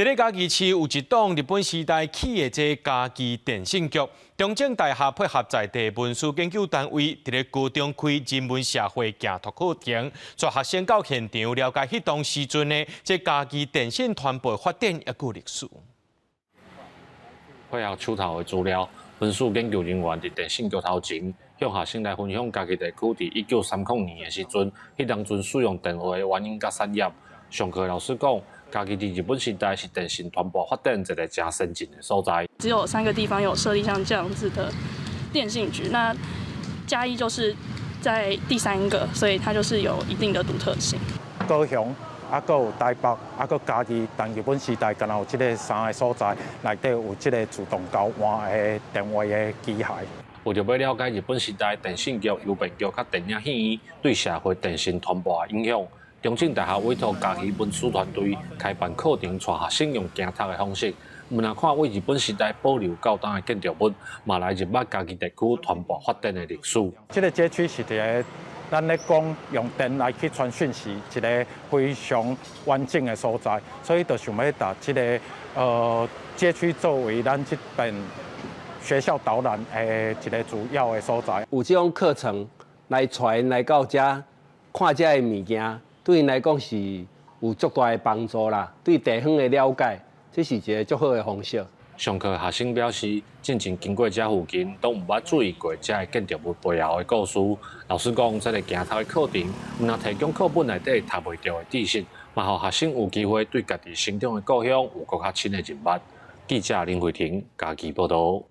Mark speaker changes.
Speaker 1: 伫咧嘉义市有一栋日本时代起的这嘉义电信局，中正大厦配合在地文书研究单位，伫咧高中开人文社会行读课程，带学生到现场了解迄当时阵的这嘉义电信团队发展一个历史。
Speaker 2: 配合手头的资料，文书研究人员伫电信局头前，向学生来分享家己地区伫1930年的时阵，迄当阵使用电话的原因甲产业。上课老师讲，家己伫日本时代是电信传播发展一个真先进的所在。
Speaker 3: 只有3个地方有设立像这样子的电信局，那嘉义就是在第3个，所以它就是有一定的独特性。
Speaker 4: 高雄。还有台北，还有嘉义，但日本时代敢若有即个3个所在，内底有即个自动交换的电话的机械。
Speaker 2: 为着要了解日本时代电信局、邮便局甲电影戏院对社会电信传播的影响，中正大学委托嘉义文书团队开办课程，带学生用行读的方式，唔但看为日本时代保留高档的建筑物，嘛来入捌嘉义地区传播发展的历史。
Speaker 4: 即个街区是一个。咱咧讲用电来去传讯息，一个非常完整的所在，所以就想要把这个街区作为咱这边学校导览的一个主要的所在。
Speaker 5: 有这种课程来带来到遮看遮的物件，对因来讲是有足大的帮助啦。对地方的了解，这是一个足好的方式。
Speaker 2: 上课学生表示，进前经过这附近，都唔捌注意过这个建筑物背后的故事。老师讲，这个行读的课程，唔但提供课本内底读袂到的知识，嘛，让学生有机会对家己成长的故乡有更较深的认捌。记者林慧婷，嘉义报道。